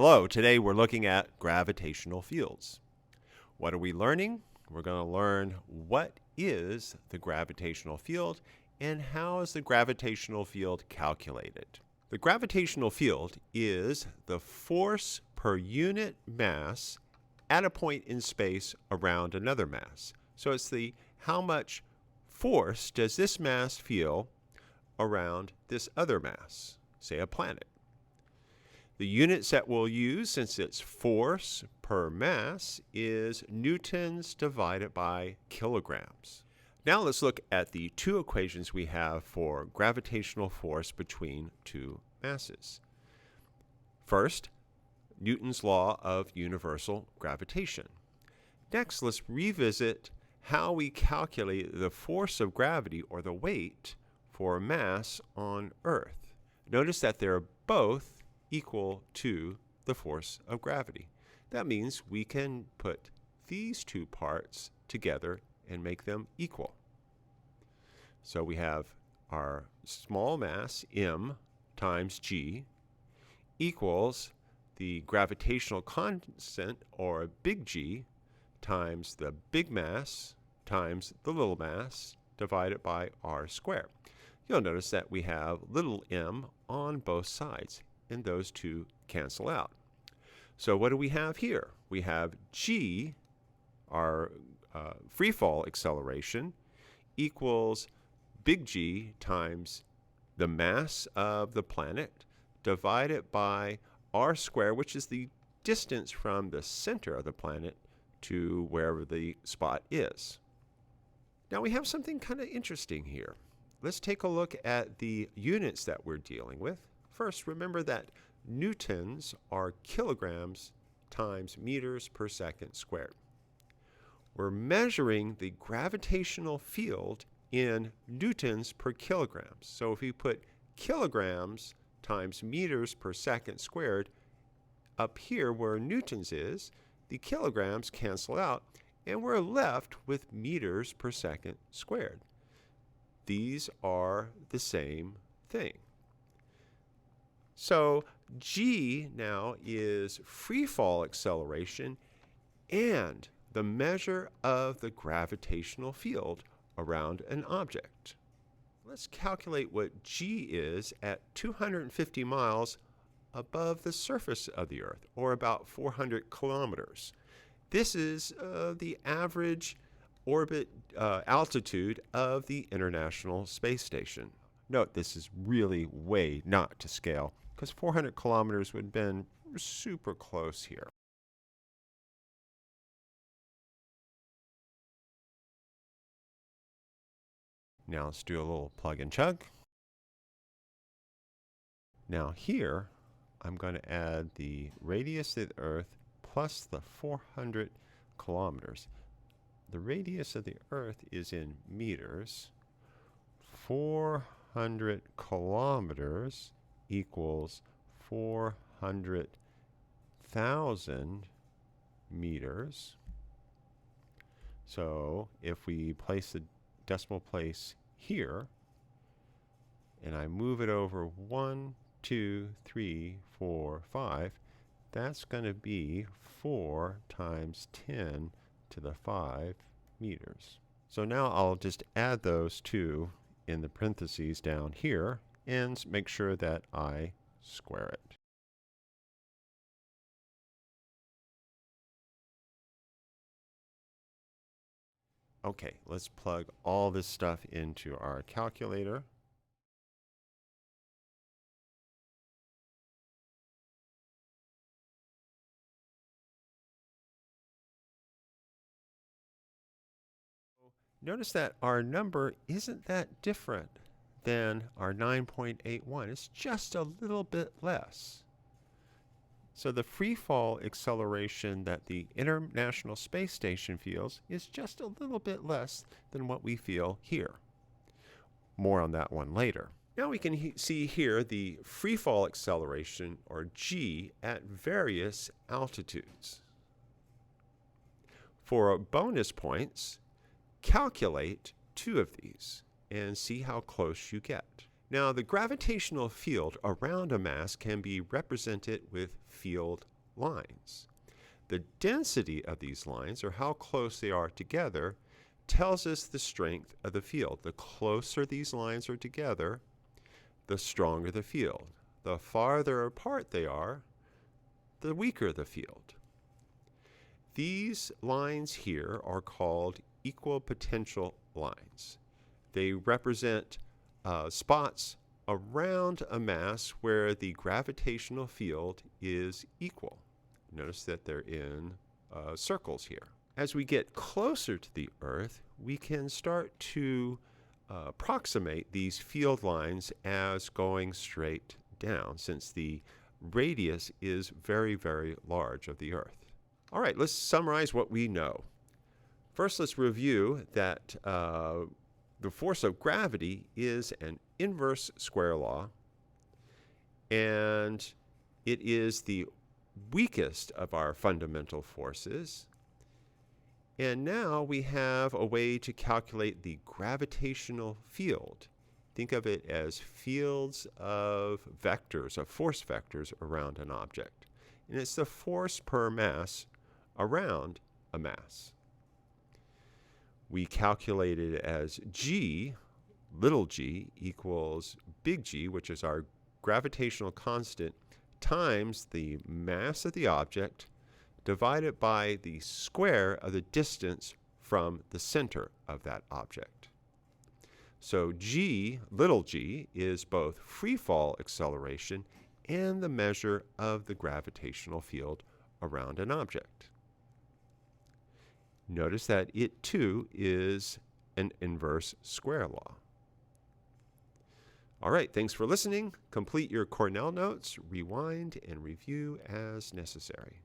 Hello, today we're looking at gravitational fields. What are we learning? We're going to learn what is the gravitational field and how is the gravitational field calculated. The gravitational field is the force per unit mass at a point in space around another mass. So it's the how much force does this mass feel around this other mass, say a planet. The units that we'll use, since it's force per mass, is newtons divided by kilograms. Now let's look at the two equations we have for gravitational force between two masses. First, Newton's law of universal gravitation. Next, let's revisit how we calculate the force of gravity, or the weight, for a mass on Earth. Notice that they're both equal to the force of gravity. That means we can put these two parts together and make them equal. So we have our small mass, m, times g, equals the gravitational constant, or big G, times the big mass times the little mass divided by r squared. You'll notice that we have little m on both sides, and those two cancel out. So what do we have here? We have g, our free fall acceleration, equals big G times the mass of the planet divided by r squared, which is the distance from the center of the planet to wherever the spot is. Now we have something kind of interesting here. Let's take a look at the units that we're dealing with. First, remember that newtons are kilograms times meters per second squared. We're measuring the gravitational field in newtons per kilograms. So if we put kilograms times meters per second squared up here where newtons is, the kilograms cancel out, and we're left with meters per second squared. These are the same thing. So g now is free fall acceleration and the measure of the gravitational field around an object. Let's calculate what g is at 250 miles above the surface of the Earth, or about 400 kilometers. This is the average orbit altitude of the International Space Station. Note, this is really way not to scale, because 400 kilometers would have been super close here. Now let's do a little plug and chug. Now here, I'm going to add the radius of the Earth plus the 400 kilometers. The radius of the Earth is in meters. 400 kilometers equals 400,000 meters. So if we place the decimal place here, and I move it over 1, 2, 3, 4, 5, that's going to be 4 times 10 to the 5 meters. So now I'll just add those two in the parentheses down here and make sure that I square it. Okay, let's plug all this stuff into our calculator. Notice that our number isn't that different than our 9.81. It's just a little bit less. So the free fall acceleration that the International Space Station feels is just a little bit less than what we feel here. More on that one later. Now we can see here the free fall acceleration, or g, at various altitudes. For bonus points, calculate two of these and see how close you get. Now, the gravitational field around a mass can be represented with field lines. The density of these lines, or how close they are together, tells us the strength of the field. The closer these lines are together, the stronger the field. The farther apart they are, the weaker the field. These lines here are called equipotential lines. They represent spots around a mass where the gravitational field is equal. Notice that they're in circles here. As we get closer to the Earth, we can start to approximate these field lines as going straight down, since the radius is very, very large of the Earth. All right, let's summarize what we know. First, let's review that the force of gravity is an inverse square law, and it is the weakest of our fundamental forces. And now we have a way to calculate the gravitational field. Think of it as fields of vectors, of force vectors around an object. And it's the force per mass around a mass. We calculate it as G, little g, equals big G, which is our gravitational constant, times the mass of the object divided by the square of the distance from the center of that object. So G, little g, is both free fall acceleration and the measure of the gravitational field around an object. Notice that it too is an inverse square law. All right, thanks for listening. Complete your Cornell notes, rewind, and review as necessary.